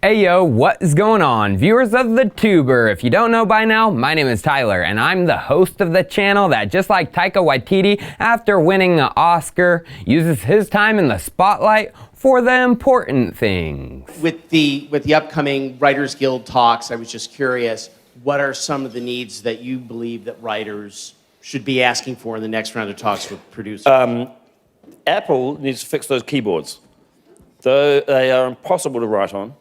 Hey yo, what is going on, viewers of the Tuber? If you don't know by now, my name is Tyler and I'm the host of the channel that, just like Taika Waititi, after winning an Oscar, uses his time in the spotlight for the important things. With the upcoming Writers Guild talks, I was just curious, what are some of the needs that you believe that writers should be asking for in the next round of talks with producers? Apple needs to fix those keyboards. They are impossible to write on.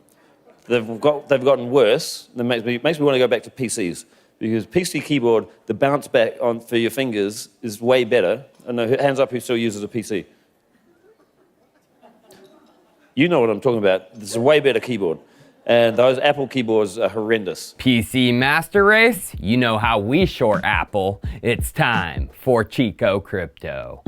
They've gotten worse. That makes me want to go back to PCs, because PC keyboard, the bounce back on for your fingers is way better. And hands up who still uses a PC. You know what I'm talking about. It's a way better keyboard. And those Apple keyboards are horrendous. PC Master Race, you know how we short Apple. It's time for Chico Crypto.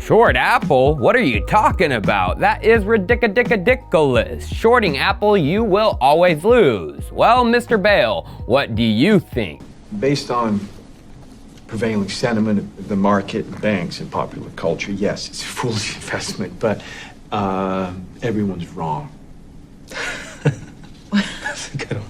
Short Apple? What are you talking about? That is ridiculous. Shorting Apple, you will always lose. Well, Mr. Bale, what do you think? Based on prevailing sentiment of the market, banks, and popular culture, yes, it's a foolish investment, but everyone's wrong. That's a good one.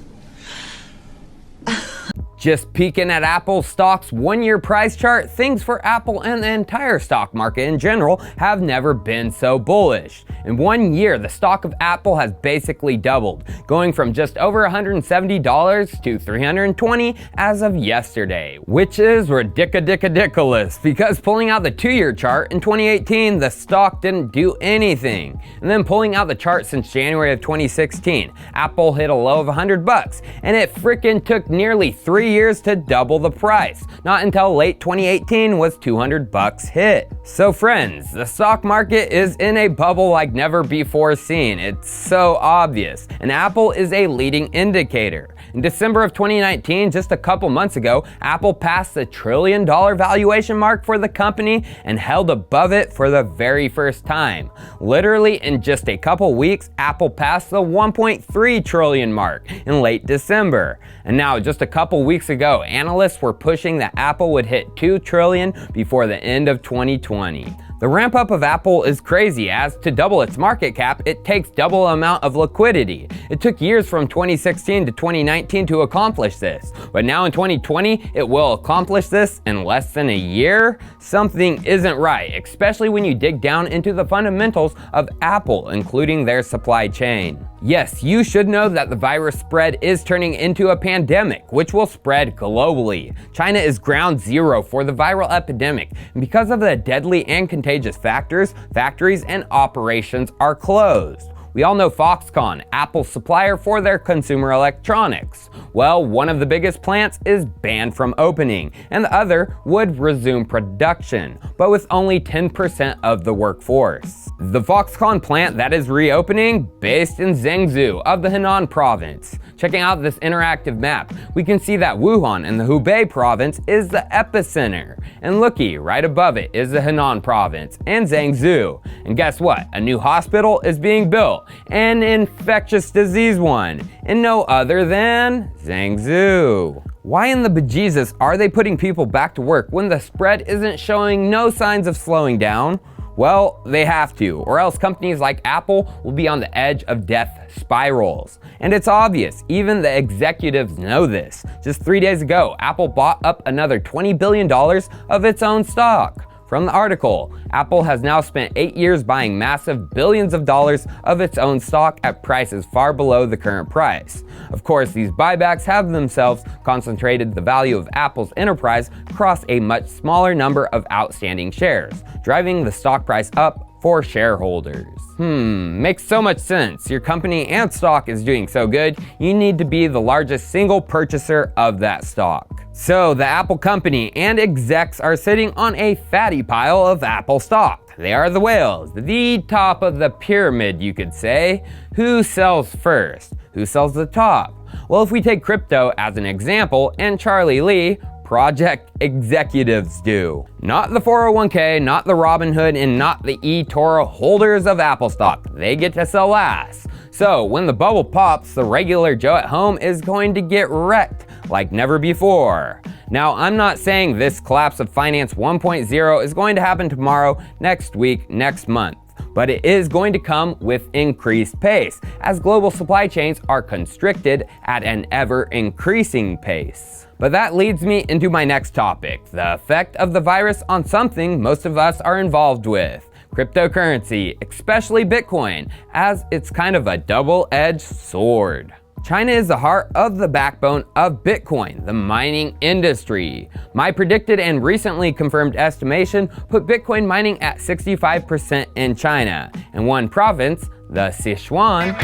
Just peeking at Apple stock's one-year price chart, things for Apple and the entire stock market in general have never been so bullish. In 1 year, the stock of Apple has basically doubled, going from just over $170 to $320 as of yesterday, which is ridiculous, because pulling out the 2-year chart in 2018, the stock didn't do anything. And then pulling out the chart since January of 2016, Apple hit a low of $100, and it freaking took nearly 3 years to double the price. Not until late 2018 was $200 hit. So friends, the stock market is in a bubble like never before seen. It's so obvious. And Apple is a leading indicator. In December of 2019, just a couple months ago, Apple passed the $1 trillion valuation mark for the company and held above it for the very first time. Literally in just a couple weeks, Apple passed the $1.3 trillion mark in late December. And now just a couple weeks ago, analysts were pushing that Apple would hit $2 trillion before the end of 2020. The ramp up of Apple is crazy, as to double its market cap, it takes double the amount of liquidity. It took years from 2016 to 2019 to accomplish this, but now in 2020, it will accomplish this in less than a year? Something isn't right, especially when you dig down into the fundamentals of Apple, including their supply chain. Yes, you should know that the virus spread is turning into a pandemic, which will spread globally. China is ground zero for the viral epidemic, and because of the deadly and contagious factors, factories and operations are closed. We all know Foxconn, Apple's supplier for their consumer electronics. Well, one of the biggest plants is banned from opening, and the other would resume production, but with only 10% of the workforce. The Foxconn plant that is reopening, based in Zhengzhou of the Henan province. Checking out this interactive map, we can see that Wuhan in the Hubei province is the epicenter. And looky, right above it is the Henan province and Zhengzhou. And guess what? A new hospital is being built, an infectious disease one, and no other than Zhengzhou. Why in the bejesus are they putting people back to work when the spread isn't showing no signs of slowing down? Well, they have to, or else companies like Apple will be on the edge of death spirals. And it's obvious, even the executives know this. Just 3 days ago, Apple bought up another $20 billion of its own stock. From the article, Apple has now spent 8 years buying massive billions of dollars of its own stock at prices far below the current price. Of course, these buybacks have themselves concentrated the value of Apple's enterprise across a much smaller number of outstanding shares, driving the stock price up for shareholders. Makes so much sense. Your company and stock is doing so good, you need to be the largest single purchaser of that stock. So the Apple company and execs are sitting on a fatty pile of Apple stock. They are the whales, the top of the pyramid, you could say. Who sells first? Who sells the top? Well, if we take crypto as an example, and Charlie Lee, project executives do. Not the 401k, not the Robinhood, and not the eToro holders of Apple stock. They get to sell last. So when the bubble pops, the regular Joe at home is going to get wrecked like never before. Now, I'm not saying this collapse of finance 1.0 is going to happen tomorrow, next week, next month. but it is going to come with increased pace, as global supply chains are constricted at an ever-increasing pace. But that leads me into my next topic, the effect of the virus on something most of us are involved with, cryptocurrency, especially Bitcoin, as it's kind of a double-edged sword. China is the heart of the backbone of Bitcoin, the mining industry. My predicted and recently confirmed estimation put Bitcoin mining at 65% in China. In one province, the Sichuan,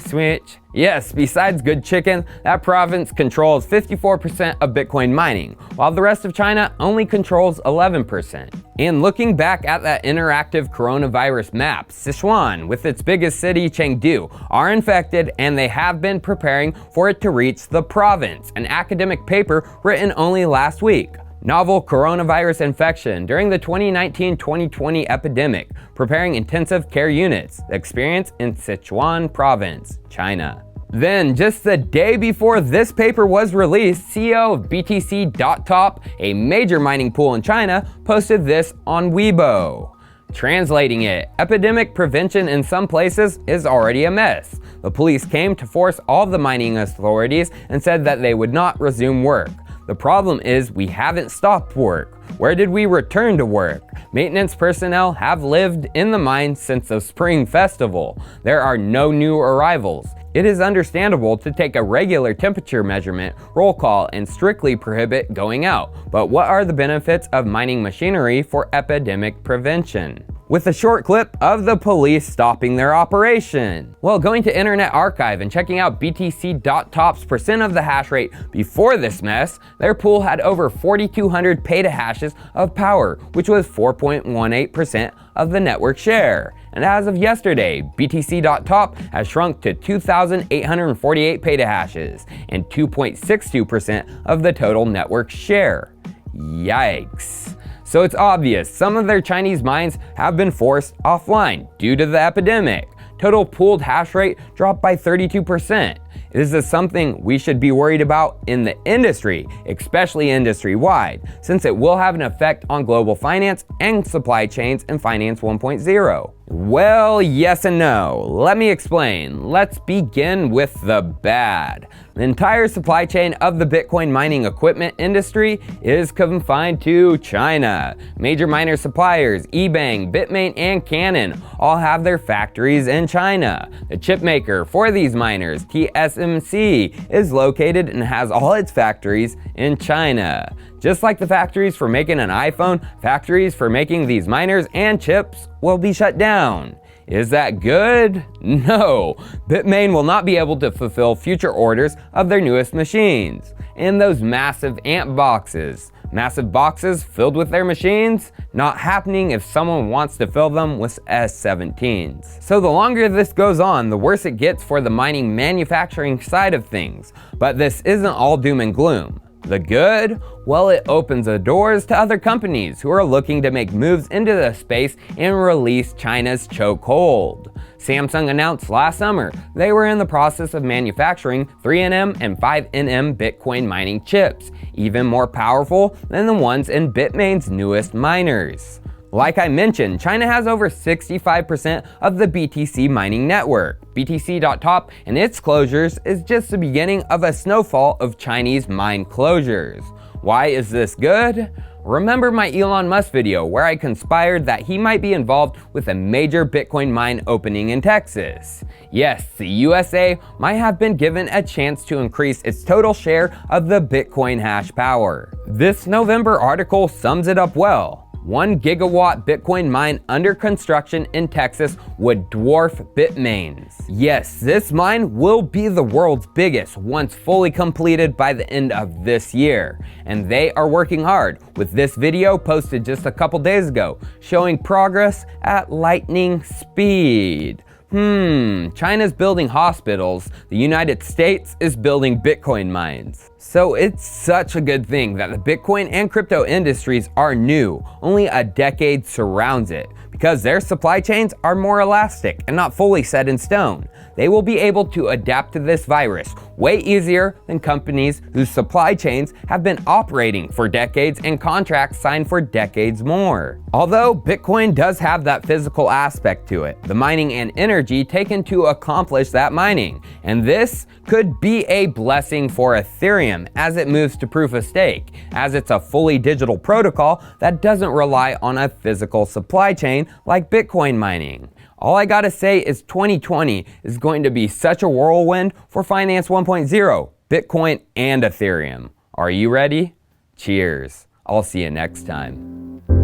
switch. Yes, besides good chicken, that province controls 54% of Bitcoin mining, while the rest of China only controls 11%. And looking back at that interactive coronavirus map, Sichuan, with its biggest city, Chengdu, are infected and they have been preparing for it to reach the province, an academic paper written only last week. Novel coronavirus infection during the 2019-2020 epidemic, preparing intensive care units, the experience in Sichuan province, China. Then, just the day before this paper was released, CEO of BTC.TOP, a major mining pool in China, posted this on Weibo. Translating it, epidemic prevention in some places is already a mess. The police came to force all the mining authorities and said that they would not resume work. The problem is we haven't stopped work. Where did we return to work? Maintenance personnel have lived in the mine since the Spring Festival. There are no new arrivals. It is understandable to take a regular temperature measurement, roll call, and strictly prohibit going out. But what are the benefits of mining machinery for epidemic prevention? With a short clip of the police stopping their operation. Well, going to Internet Archive and checking out BTC.TOP's percent of the hash rate before this mess, their pool had over 4,200 petahashes of power, which was 4.18% of the network share. And as of yesterday, BTC.TOP has shrunk to 2,848 petahashes and 2.62% of the total network share. Yikes. So it's obvious some of their Chinese mines have been forced offline due to the epidemic. Total pooled hash rate dropped by 32%. This is something we should be worried about in the industry, especially industry-wide, since it will have an effect on global finance and supply chains in Finance 1.0. Well, yes and no. Let me explain. Let's begin with the bad. The entire supply chain of the Bitcoin mining equipment industry is confined to China. Major miner suppliers, eBang, Bitmain, and Canon all have their factories in China. The chip maker for these miners, TSMC, is located and has all its factories in China. Just like the factories for making an iPhone, factories for making these miners and chips will be shut down. Is that good? No. Bitmain will not be able to fulfill future orders of their newest machines. And those massive ant boxes. Massive boxes filled with their machines? Not happening if someone wants to fill them with S17s. So the longer this goes on, the worse it gets for the mining manufacturing side of things. But this isn't all doom and gloom. The good? Well, it opens the doors to other companies who are looking to make moves into the space and release China's chokehold. Samsung announced last summer they were in the process of manufacturing 3nm and 5nm Bitcoin mining chips, even more powerful than the ones in Bitmain's newest miners. Like I mentioned, China has over 65% of the BTC mining network. BTC.TOP and its closures is just the beginning of a snowfall of Chinese mine closures. Why is this good? Remember my Elon Musk video where I conspired that he might be involved with a major Bitcoin mine opening in Texas? Yes, the USA might have been given a chance to increase its total share of the Bitcoin hash power. This November article sums it up well. 1 gigawatt Bitcoin mine under construction in Texas would dwarf Bitmain's. Yes, this mine will be the world's biggest once fully completed by the end of this year. And they are working hard, with this video posted just a couple days ago, showing progress at lightning speed. China's building hospitals, the United States is building Bitcoin mines. So it's such a good thing that the Bitcoin and crypto industries are new. Only a decade surrounds it, because their supply chains are more elastic and not fully set in stone. They will be able to adapt to this virus way easier than companies whose supply chains have been operating for decades and contracts signed for decades more. Although Bitcoin does have that physical aspect to it, the mining and energy taken to accomplish that mining, and this could be a blessing for Ethereum as it moves to proof of stake, as it's a fully digital protocol that doesn't rely on a physical supply chain like Bitcoin mining. All I gotta say is 2020 is going to be such a whirlwind for Finance 1.0, Bitcoin and Ethereum. Are you ready? Cheers. I'll see you next time.